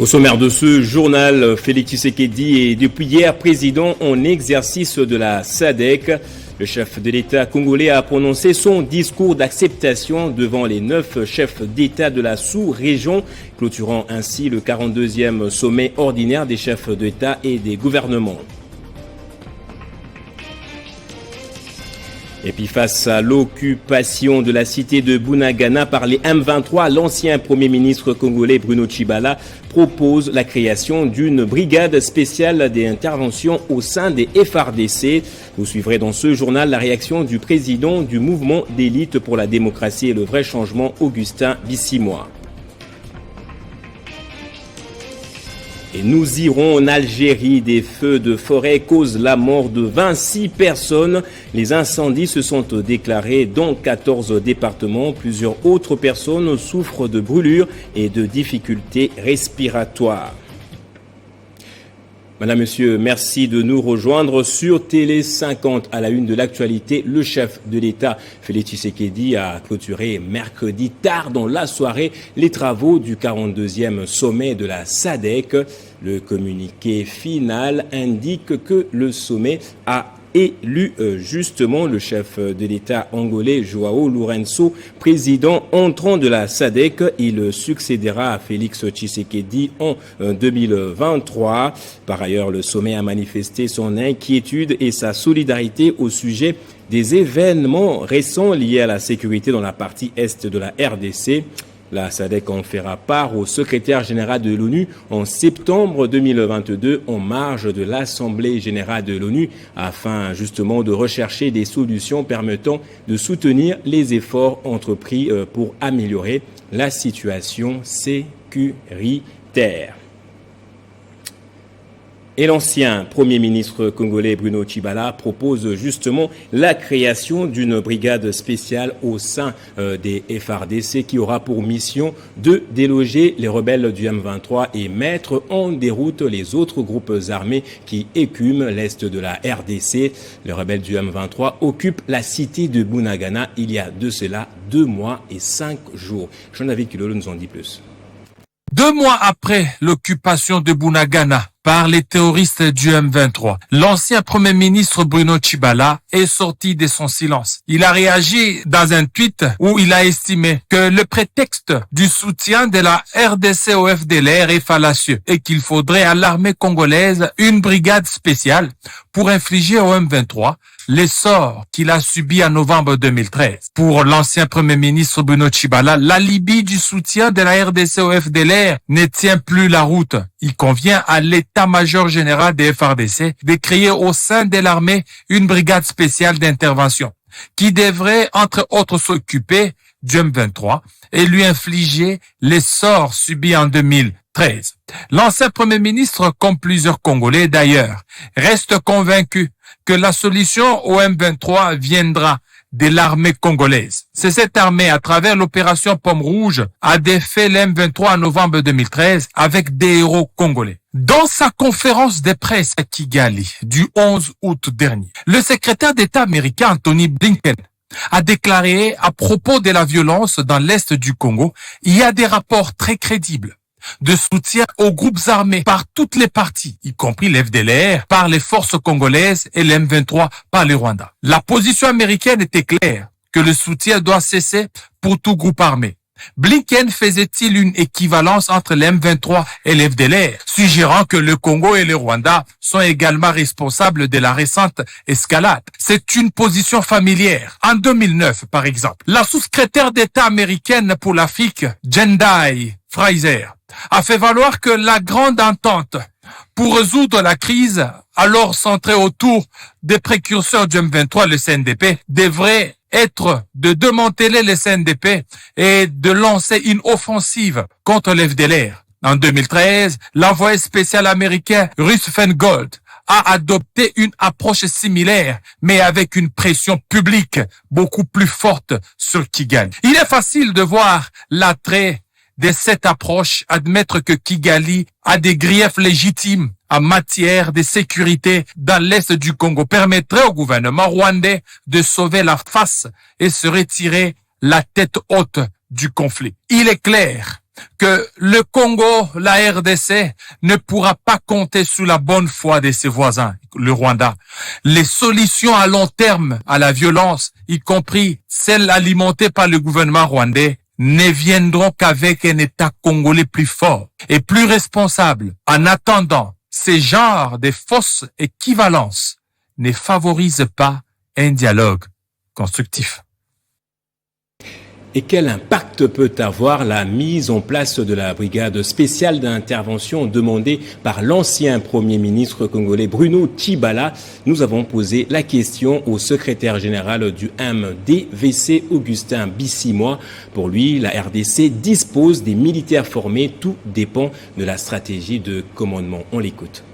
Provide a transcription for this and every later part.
Au sommaire de ce journal, Félix Tshisekedi est depuis hier président en exercice de la SADC. Le chef de l'État congolais a prononcé son discours d'acceptation devant les 9 chefs d'État de la sous-région, clôturant ainsi le 42e sommet ordinaire des chefs d'État et des gouvernements. Et puis face à l'occupation de la cité de Bunagana par les M23, l'ancien Premier ministre congolais Bruno Tshibala propose la création d'une brigade spéciale d'intervention au sein des FARDC. Vous suivrez dans ce journal la réaction du président du mouvement d'élite pour la démocratie et le vrai changement, Augustin Bissimois. Et nous irons en Algérie. Des feux de forêt causent la mort de 26 personnes. Les incendies se sont déclarés dans 14 départements. Plusieurs autres personnes souffrent de brûlures et de difficultés respiratoires. Madame, Monsieur, merci de nous rejoindre sur Télé 50 à la une de l'actualité. Le chef de l'État, Félix Tshisekedi, a clôturé mercredi tard dans la soirée les travaux du 42e sommet de la SADC. Le communiqué final indique que le sommet a élu justement le chef de l'État angolais Joao Lourenço, président entrant de la SADC. Il succédera à Félix Tshisekedi en 2023. Par ailleurs, le sommet a manifesté son inquiétude et sa solidarité au sujet des événements récents liés à la sécurité dans la partie est de la RDC. La SADC en fera part au secrétaire général de l'ONU en septembre 2022 en marge de l'Assemblée générale de l'ONU afin justement de rechercher des solutions permettant de soutenir les efforts entrepris pour améliorer la situation sécuritaire. Et l'ancien Premier ministre congolais Bruno Tshibala propose justement la création d'une brigade spéciale au sein des FARDC qui aura pour mission de déloger les rebelles du M23 et mettre en déroute les autres groupes armés qui écument l'est de la RDC. Les rebelles du M23 occupent la cité de Bunagana il y a de cela 2 mois et 5 jours. Jean-David Kilolo nous en dit plus. 2 mois après l'occupation de Bunagana par les terroristes du M23, l'ancien Premier ministre Bruno Tshibala est sorti de son silence. Il a réagi dans un tweet où il a estimé que le prétexte du soutien de la RDC au FDLR est fallacieux et qu'il faudrait à l'armée congolaise une brigade spéciale pour infliger au M23 les sorts qu'il a subis en novembre 2013. Pour l'ancien Premier ministre Bruno Tshibala, l'alibi du soutien de la RDC au FDLR ne tient plus la route. Il convient à l'état-major général des FARDC de créer au sein de l'armée une brigade spéciale d'intervention qui devrait, entre autres, s'occuper du M23 et lui infliger les sorts subis en 2013. L'ancien Premier ministre, comme plusieurs Congolais d'ailleurs, reste convaincu que la solution au M23 viendra de l'armée congolaise. C'est cette armée, à travers l'opération Pomme Rouge, a défait l'M23 en novembre 2013 avec des héros congolais. Dans sa conférence de presse à Kigali du 11 août dernier, le secrétaire d'État américain Anthony Blinken a déclaré à propos de la violence dans l'est du Congo, il y a des rapports très crédibles de soutien aux groupes armés par toutes les parties, y compris l'FDLR, par les forces congolaises et l'M23 par les Rwandais. La position américaine était claire, que le soutien doit cesser pour tout groupe armé. Blinken faisait-il une équivalence entre l'M23 et l'FDLR, suggérant que le Congo et le Rwanda sont également responsables de la récente escalade? C'est une position familière. En 2009, par exemple, la sous-secrétaire d'État américaine pour l'Afrique, Jendai Fraser, a fait valoir que la grande entente pour résoudre la crise, alors centrée autour des précurseurs du M23, le CNDP, devrait être de démanteler le CNDP et de lancer une offensive contre l'FDLR. En 2013, l'envoyé spécial américain Russ Feingold a adopté une approche similaire, mais avec une pression publique beaucoup plus forte sur Kigali. Il est facile de voir l'attrait de cette approche, admettre que Kigali a des griefs légitimes en matière de sécurité dans l'est du Congo permettrait au gouvernement rwandais de sauver la face et se retirer la tête haute du conflit. Il est clair que le Congo, la RDC, ne pourra pas compter sur la bonne foi de ses voisins, le Rwanda. Les solutions à long terme à la violence, y compris celles alimentées par le gouvernement rwandais, ne viendront qu'avec un État congolais plus fort et plus responsable. En attendant, ces genres de fausses équivalences ne favorisent pas un dialogue constructif. Et quel impact peut avoir la mise en place de la brigade spéciale d'intervention demandée par l'ancien Premier ministre congolais Bruno Tshibala? Nous avons posé la question au secrétaire général du MDVC, Augustin Bissimois. Pour lui, la RDC dispose des militaires formés. Tout dépend de la stratégie de commandement. On l'écoute.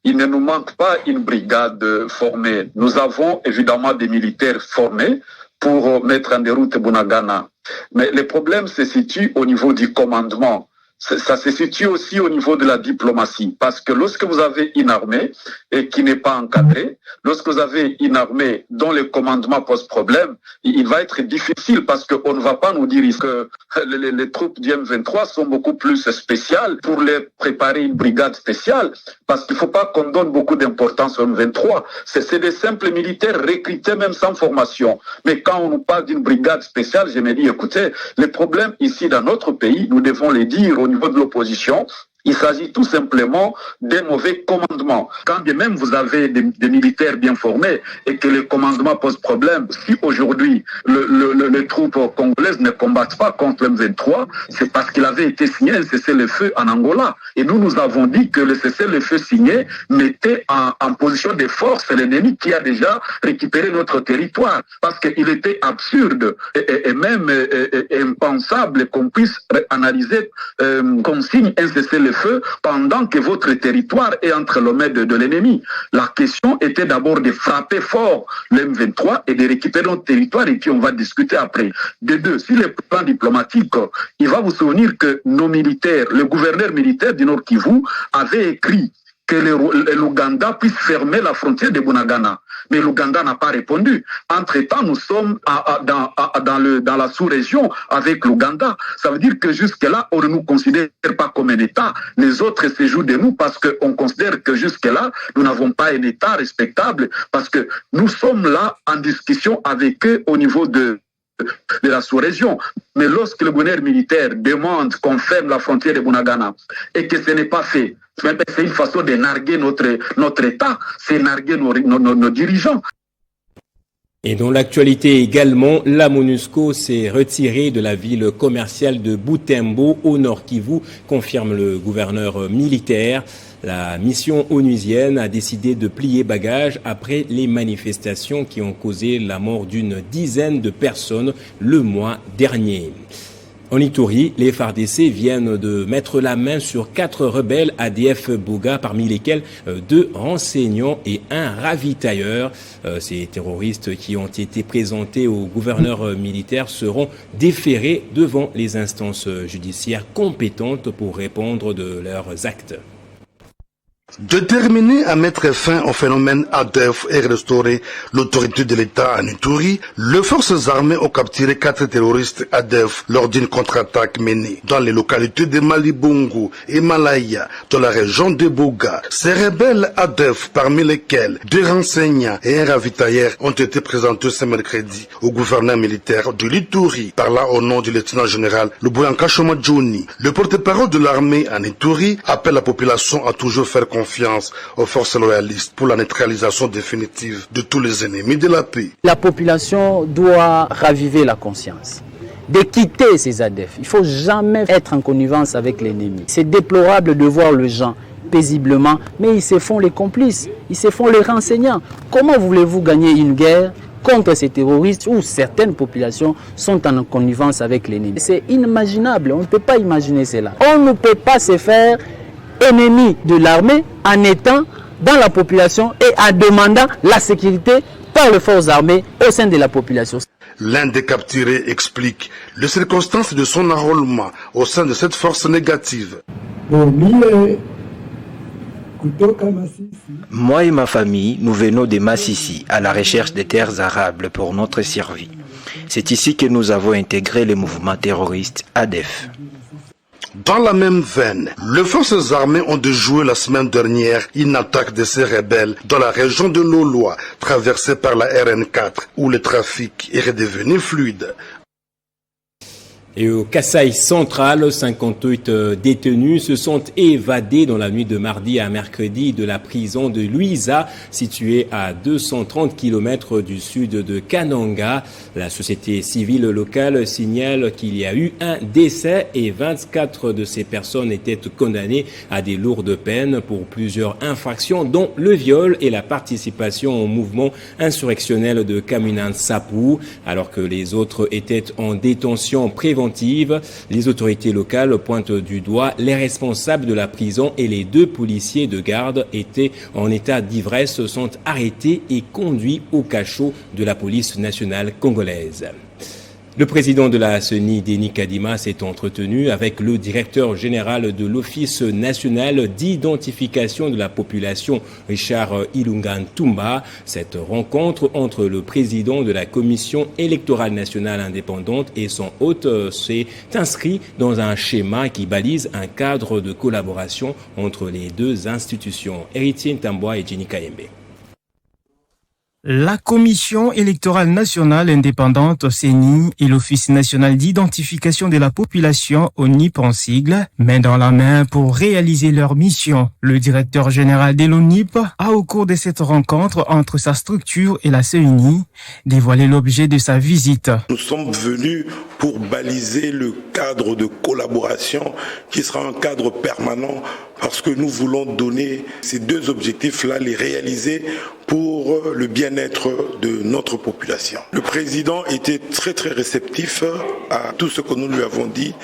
Il ne nous manque pas une brigade formée. Nous avons évidemment des militaires formés pour mettre en déroute Bunagana. Mais le problème se situe au niveau du commandement. Ça se situe aussi au niveau de la diplomatie. Parce que lorsque vous avez une armée et qui n'est pas encadrée, lorsque vous avez une armée dont le commandement pose problème, il va être difficile parce qu'on ne va pas nous dire que les troupes du M23 sont beaucoup plus spéciales pour les préparer une brigade spéciale. Parce qu'il ne faut pas qu'on donne beaucoup d'importance au M23. C'est des simples militaires recrutés même sans formation. Mais quand on nous parle d'une brigade spéciale, je me dis, écoutez, les problèmes ici dans notre pays, nous devons les dire au niveau de l'opposition. Il s'agit tout simplement d'un mauvais commandement. Quand bien même vous avez des militaires bien formés et que le commandement pose problème, si aujourd'hui les troupes congolaises ne combattent pas contre le M23, c'est parce qu'il avait été signé un cessez-le-feu en Angola. Et nous avons dit que le cessez-le-feu signé mettait en position de force l'ennemi qui a déjà récupéré notre territoire. Parce qu'il était absurde et même impensable qu'on puisse analyser, qu'on signe un cessez-le-feu pendant que votre territoire est entre les mains de l'ennemi. La question était d'abord de frapper fort le M23 et de récupérer notre territoire et puis on va discuter après. De deux, si le plan diplomatique, il va vous souvenir que nos militaires, le gouverneur militaire du Nord Kivu avait écrit que l'Ouganda puisse fermer la frontière de Bunagana. Mais l'Ouganda n'a pas répondu. Entre-temps, nous sommes dans la sous-région avec l'Ouganda. Ça veut dire que jusque-là, on ne nous considère pas comme un État. Les autres se jouent de nous parce qu'on considère que jusque-là, nous n'avons pas un État respectable parce que nous sommes là en discussion avec eux au niveau de la sous-région. Mais lorsque le gouverneur militaire demande qu'on ferme la frontière de Bunagana et que ce n'est pas fait, c'est une façon de narguer notre État, c'est narguer nos dirigeants. Et dans l'actualité également, la MONUSCO s'est retirée de la ville commerciale de Butembo au Nord Kivu, confirme le gouverneur militaire. La mission onusienne a décidé de plier bagages après les manifestations qui ont causé la mort d'une dizaine de personnes le mois dernier. En Ituri, les FARDC viennent de mettre la main sur 4 rebelles ADF Bouga, parmi lesquels 2 renseignants et un ravitailleur. Ces terroristes qui ont été présentés au gouverneur militaire seront déférés devant les instances judiciaires compétentes pour répondre de leurs actes. Déterminé à mettre fin au phénomène ADF et restaurer l'autorité de l'État en Ituri, les forces armées ont capturé 4 terroristes ADF lors d'une contre-attaque menée dans les localités de Malibungu et Malaya, dans la région de Bouga. Ces rebelles ADF, parmi lesquels 2 renseignants et un ravitailleur, ont été présentés ce mercredi au gouverneur militaire de l'Ituri, par là au nom du lieutenant-général Lubuyanka Shomadjouni. Le porte-parole de l'armée en Ituri appelle la population à toujours faire confiance aux forces loyalistes pour la neutralisation définitive de tous les ennemis de la paix. La population doit raviver la conscience de quitter ces ADF. Il ne faut jamais être en connivence avec l'ennemi. C'est déplorable de voir les gens paisiblement, mais ils se font les complices, ils se font les renseignants. Comment voulez-vous gagner une guerre contre ces terroristes où certaines populations sont en connivence avec l'ennemi? C'est inimaginable, on ne peut pas imaginer cela. On ne peut pas se faire ennemi de l'armée en étant dans la population et en demandant la sécurité par les forces armées au sein de la population. L'un des capturés explique les circonstances de son enrôlement au sein de cette force négative. Moi et ma famille, nous venons de Massissi à la recherche des terres arables pour notre survie. C'est ici que nous avons intégré le mouvement terroriste ADEF. Dans la même veine, les forces armées ont déjoué la semaine dernière une attaque de ces rebelles dans la région de Loloa, traversée par la RN4, où le trafic est redevenu fluide. Et au Kasaï central, 58 détenus se sont évadés dans la nuit de mardi à mercredi de la prison de Luisa, située à 230 km du sud de Kananga. La société civile locale signale qu'il y a eu un décès et 24 de ces personnes étaient condamnées à des lourdes peines pour plusieurs infractions, dont le viol et la participation au mouvement insurrectionnel de Kaminan Sapu, alors que les autres étaient en détention préventive. Les autorités locales pointent du doigt les responsables de la prison et les 2 policiers de garde étaient en état d'ivresse sont arrêtés et conduits au cachot de la police nationale congolaise. Le président de la CENI, Denis Kadima, s'est entretenu avec le directeur général de l'Office national d'identification de la population, Richard Ilunga Ntumba. Cette rencontre entre le président de la Commission électorale nationale indépendante et son hôte s'est inscrit dans un schéma qui balise un cadre de collaboration entre les 2 institutions. Héritier Ntambwa et Jenny Kayembe. La Commission électorale nationale indépendante CENI et l'Office national d'identification de la population ONIP en sigle, main dans la main pour réaliser leur mission. Le directeur général de l'ONIP a, au cours de cette rencontre entre sa structure et la CENI, dévoilé l'objet de sa visite. Nous sommes venus pour baliser le cadre de collaboration qui sera un cadre permanent parce que nous voulons donner ces 2 objectifs-là, les réaliser pour le bien-être de notre population. Le président était très réceptif à tout ce que nous lui avons dit.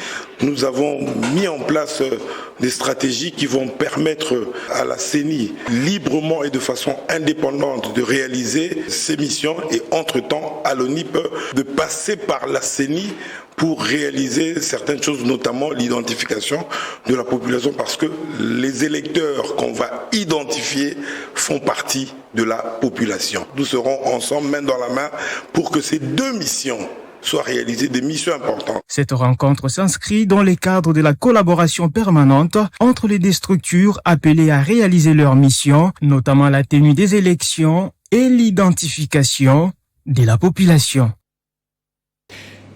Nous avons mis en place des stratégies qui vont permettre à la CENI librement et de façon indépendante de réaliser ses missions et entre-temps à l'ONIP de passer par la CENI pour réaliser certaines choses, notamment l'identification de la population, parce que les électeurs qu'on va identifier font partie de la population. Nous serons ensemble, main dans la main, pour que ces 2 missions soient réalisées, des missions importantes. Cette rencontre s'inscrit dans le cadre de la collaboration permanente entre les 2 structures appelées à réaliser leur mission, notamment la tenue des élections et l'identification de la population.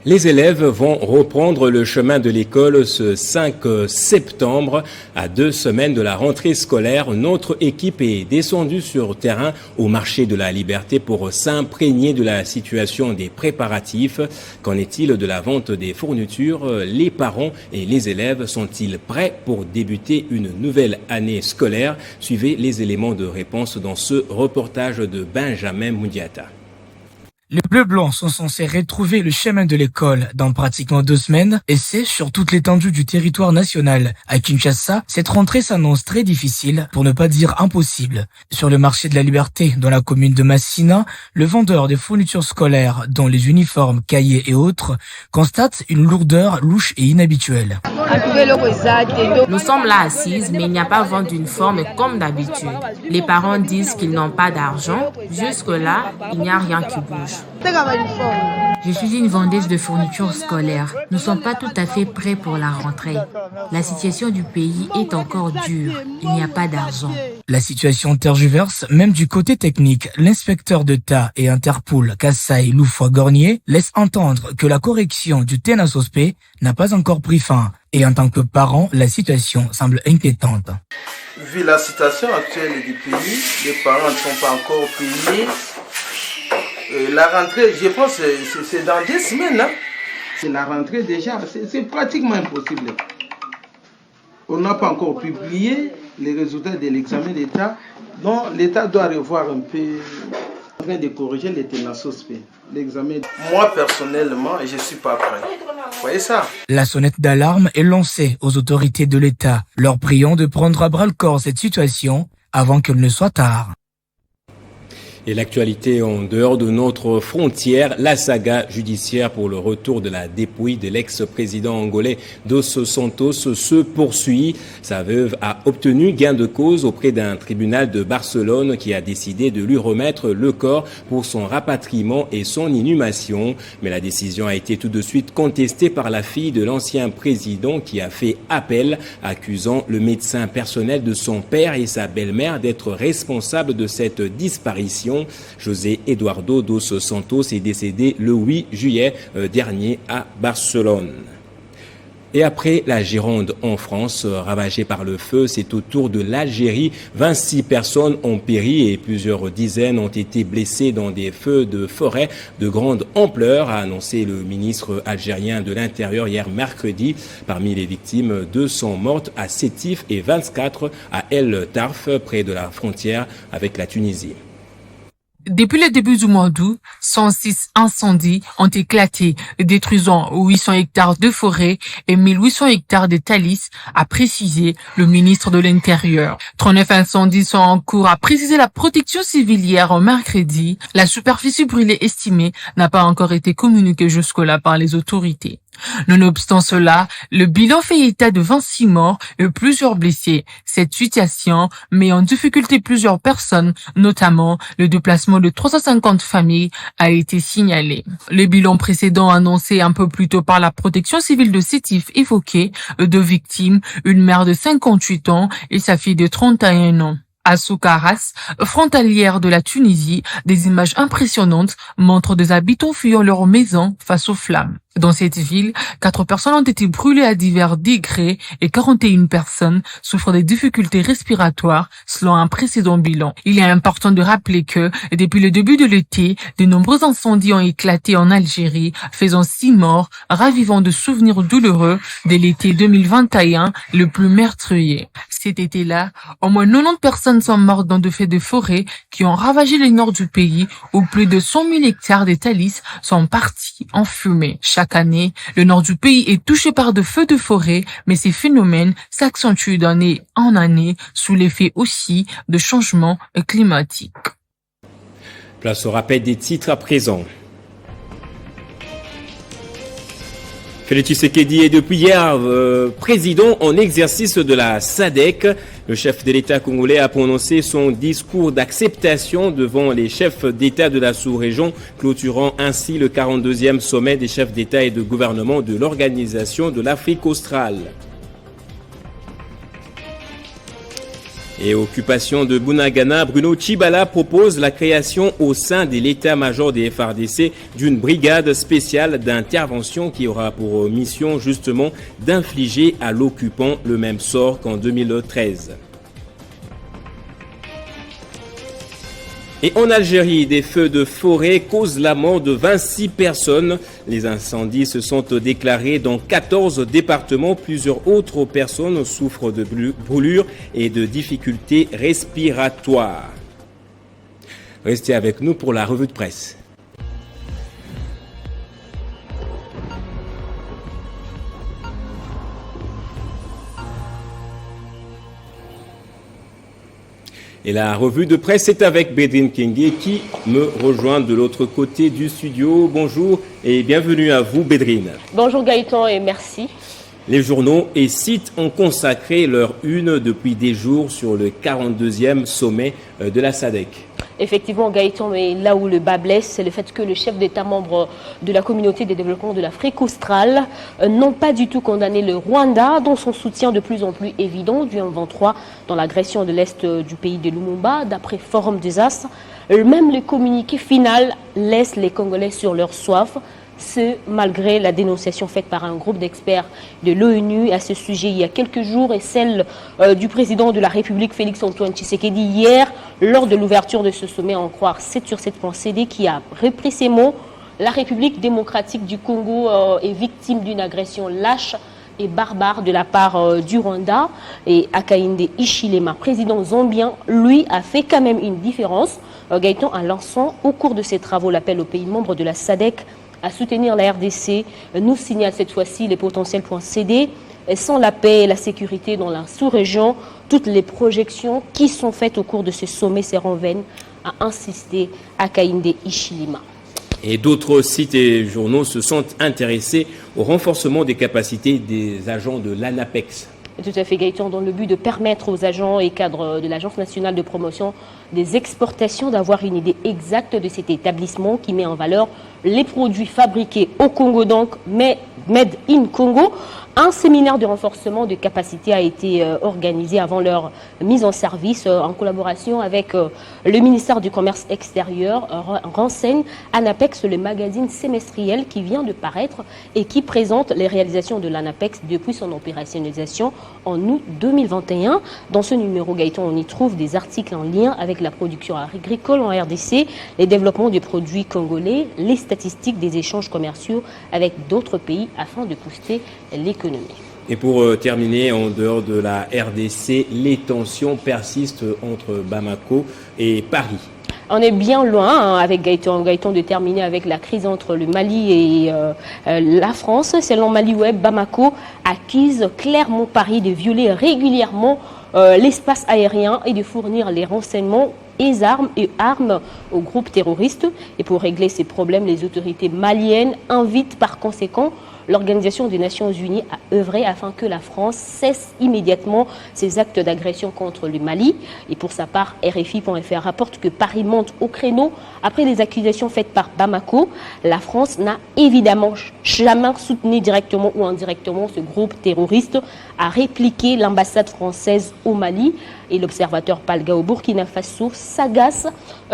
Les élèves vont reprendre le chemin de l'école ce 5 septembre. À 2 semaines de la rentrée scolaire, notre équipe est descendue sur terrain au marché de la Liberté pour s'imprégner de la situation des préparatifs. Qu'en est-il de la vente des fournitures? Les parents et les élèves sont-ils prêts pour débuter une nouvelle année scolaire? Suivez les éléments de réponse dans ce reportage de Benjamin Moundiata. Les Bleus Blancs sont censés retrouver le chemin de l'école dans pratiquement 2 semaines et c'est sur toute l'étendue du territoire national. À Kinshasa, cette rentrée s'annonce très difficile, pour ne pas dire impossible. Sur le marché de la Liberté, dans la commune de Massina, le vendeur des fournitures scolaires, dont les uniformes, cahiers et autres, constate une lourdeur louche et inhabituelle. Nous sommes là assises, mais il n'y a pas vente d'uniforme comme d'habitude. Les parents disent qu'ils n'ont pas d'argent. Jusque-là, il n'y a rien qui bouge. Je suis une vendeuse de fournitures scolaires. Nous ne sommes pas tout à fait prêts pour la rentrée. La situation du pays est encore dure. Il n'y a pas d'argent. La situation tergiverse, même du côté technique. L'inspecteur d'État et Interpol, Kassai Loufoy-Gornier, laisse entendre que la correction du TENASOSP n'a pas encore pris fin. Et en tant que parent, la situation semble inquiétante. Vu la situation actuelle du pays, les parents ne sont pas encore payés. La rentrée, je pense, c'est dans 2 semaines. Hein. C'est la rentrée déjà, c'est pratiquement impossible. On n'a pas encore publié les résultats de l'examen d'État. Donc l'État doit revoir un peu, afin de corriger les TENASOSP. L'examen. Moi, personnellement, je ne suis pas prêt. Vous voyez ça? La sonnette d'alarme est lancée aux autorités de l'État, leur priant de prendre à bras le corps cette situation avant qu'il ne soit tard. Et l'actualité en dehors de notre frontière, la saga judiciaire pour le retour de la dépouille de l'ex-président angolais Dos Santos se poursuit. Sa veuve a obtenu gain de cause auprès d'un tribunal de Barcelone qui a décidé de lui remettre le corps pour son rapatriement et son inhumation. Mais la décision a été tout de suite contestée par la fille de l'ancien président qui a fait appel, accusant le médecin personnel de son père et sa belle-mère d'être responsables de cette disparition. José Eduardo Dos Santos est décédé le 8 juillet dernier à Barcelone. Et après la Gironde en France, ravagée par le feu, c'est au tour de l'Algérie. 26 personnes ont péri et plusieurs dizaines ont été blessées dans des feux de forêt de grande ampleur, a annoncé le ministre algérien de l'Intérieur hier mercredi. Parmi les victimes, 2 sont mortes à Sétif et 24 à El Tarf, près de la frontière avec la Tunisie. Depuis le début du mois d'août, 106 incendies ont éclaté, détruisant 800 hectares de forêt et 1800 hectares de talices, a précisé le ministre de l'Intérieur. 39 incendies sont en cours, a précisé la protection civile hier mercredi. La superficie brûlée estimée n'a pas encore été communiquée jusque-là par les autorités. Nonobstant cela, le bilan fait état de 26 morts et plusieurs blessés. Cette situation met en difficulté plusieurs personnes, notamment le déplacement de 350 familles a été signalé. Le bilan précédent annoncé un peu plus tôt par la protection civile de Sétif évoquait 2 victimes, une mère de 58 ans et sa fille de 31 ans. À Soukaras, frontalière de la Tunisie, des images impressionnantes montrent des habitants fuyant leur maison face aux flammes. Dans cette ville, 4 personnes ont été brûlées à divers degrés et 41 personnes souffrent des difficultés respiratoires selon un précédent bilan. Il est important de rappeler que, depuis le début de l'été, de nombreux incendies ont éclaté en Algérie, faisant 6 morts, ravivant de souvenirs douloureux de l'été 2021, le plus meurtrier. Cet été-là, au moins 90 personnes sont mortes dans de feux de forêt qui ont ravagé le nord du pays, où plus de 100 000 hectares de talices sont partis en fumée. Chaque année, le nord du pays est touché par de feux de forêt, mais ces phénomènes s'accentuent d'année en année sous l'effet aussi de changements climatiques. Place au rappel des titres à présent. Félix Tshisekedi est depuis hier président en exercice de la SADC. Le chef de l'État congolais a prononcé son discours d'acceptation devant les chefs d'État de la sous-région, clôturant ainsi le 42e sommet des chefs d'État et de gouvernement de l'Organisation de l'Afrique australe. Et occupation de Bunagana, Bruno Tshibala propose la création au sein de l'état-major des FARDC d'une brigade spéciale d'intervention qui aura pour mission justement d'infliger à l'occupant le même sort qu'en 2013. Et en Algérie, des feux de forêt causent la mort de 26 personnes. Les incendies se sont déclarés dans 14 départements. Plusieurs autres personnes souffrent de brûlures et de difficultés respiratoires. Restez avec nous pour la revue de presse. Et la revue de presse est avec Bédrine Kenge qui me rejoint de l'autre côté du studio. Bonjour et bienvenue à vous Bédrine. Bonjour Gaëtan et merci. Les journaux et sites ont consacré leur une depuis des jours sur le 42e sommet de la SADC. Effectivement, Gaëtan, mais là où le bas blesse, c'est le fait que le chef d'État membre de la communauté des développements de l'Afrique australe n'ont pas du tout condamné le Rwanda, dont son soutien de plus en plus évident du M23 dans l'agression de l'Est du pays de Lumumba, d'après Forum des As. Même le communiqué final laisse les Congolais sur leur soif, ce malgré la dénonciation faite par un groupe d'experts de l'ONU à ce sujet il y a quelques jours et celle du président de la République Félix Antoine Tshisekedi hier lors de l'ouverture de ce sommet, en croire 7sur7.cd qui a repris ces mots. La République démocratique du Congo est victime d'une agression lâche et barbare de la part du Rwanda, et Hakainde Hichilema, président zambien, lui a fait quand même une différence. Gaëtan, en lançant au cours de ses travaux l'appel aux pays membres de la SADC à soutenir la RDC, nous signale cette fois-ci les potentiels.cd. Sans la paix et la sécurité dans la sous-région, toutes les projections qui sont faites au cours de ce sommet seront vaines, a insisté Hakainde Hichilema. Et d'autres sites et journaux se sont intéressés au renforcement des capacités des agents de l'ANAPEX. Tout à fait, Gaëtan, dans le but de permettre aux agents et cadres de l'Agence nationale de promotion des exportations d'avoir une idée exacte de cet établissement qui met en valeur les produits fabriqués au Congo, donc Made in Congo. Un séminaire de renforcement de capacité a été organisé avant leur mise en service en collaboration avec le ministère du Commerce extérieur, renseigne ANAPEX, le magazine semestriel qui vient de paraître et qui présente les réalisations de l'ANAPEX depuis son opérationnalisation en août 2021. Dans ce numéro, Gaëtan, on y trouve des articles en lien avec la production agricole en RDC, les développements des produits congolais, les statistiques des échanges commerciaux avec d'autres pays afin de booster l'économie. Et pour terminer, en dehors de la RDC, les tensions persistent entre Bamako et Paris. On est bien loin avec Gaëtan de terminer avec la crise entre le Mali et la France. Selon Mali Web, Bamako accuse clairement Paris de violer régulièrement l'espace aérien et de fournir les renseignements et armes aux groupes terroristes. Et pour régler ces problèmes, les autorités maliennes invitent par conséquent l'Organisation des Nations Unies a œuvré afin que la France cesse immédiatement ses actes d'agression contre le Mali. Et pour sa part, RFI.fr rapporte que Paris monte au créneau après les accusations faites par Bamako. La France n'a évidemment jamais soutenu directement ou indirectement ce groupe terroriste, a répliqué l'ambassade française au Mali. Et l'observateur Palga au Burkina Faso s'agace.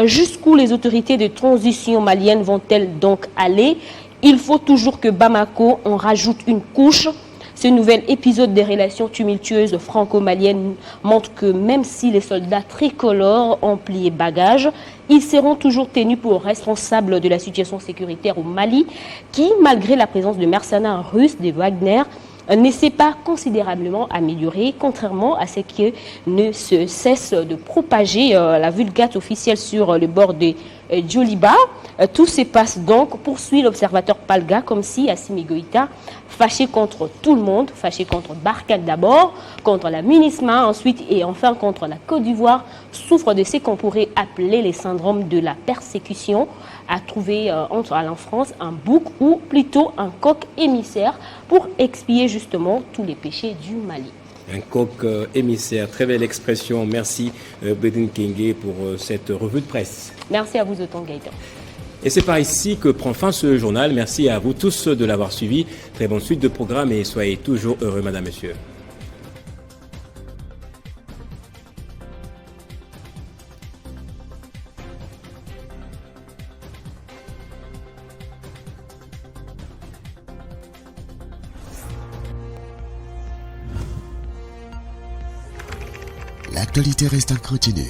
Jusqu'où les autorités de transition maliennes vont-elles donc aller ? Il faut toujours que Bamako en rajoute une couche. Ce nouvel épisode des relations tumultueuses franco-maliennes montre que même si les soldats tricolores ont plié bagages, ils seront toujours tenus pour responsables de la situation sécuritaire au Mali, qui, malgré la présence de mercenaires russes de Wagner, ne s'est pas considérablement amélioré, contrairement à ce qui ne se cesse de propager la vulgate officielle sur le bord de Djoliba. Tout se passe donc, poursuit l'observateur Palga, comme si Assimi Goïta, fâché contre tout le monde, fâché contre Barkhane d'abord, contre la MINUSMA ensuite et enfin contre la Côte d'Ivoire, souffre de ce qu'on pourrait appeler les syndromes de la persécution, a trouvé entre en France un bouc ou plutôt un coq émissaire pour expier justement tous les péchés du Mali. Un coq émissaire, très belle expression. Merci Bedin Kenge pour cette revue de presse. Merci à vous autant, Gaëtan. Et c'est par ici que prend fin ce journal. Merci à vous tous de l'avoir suivi. Très bonne suite de programme et soyez toujours heureux, madame, monsieur. L'actualité reste en continu.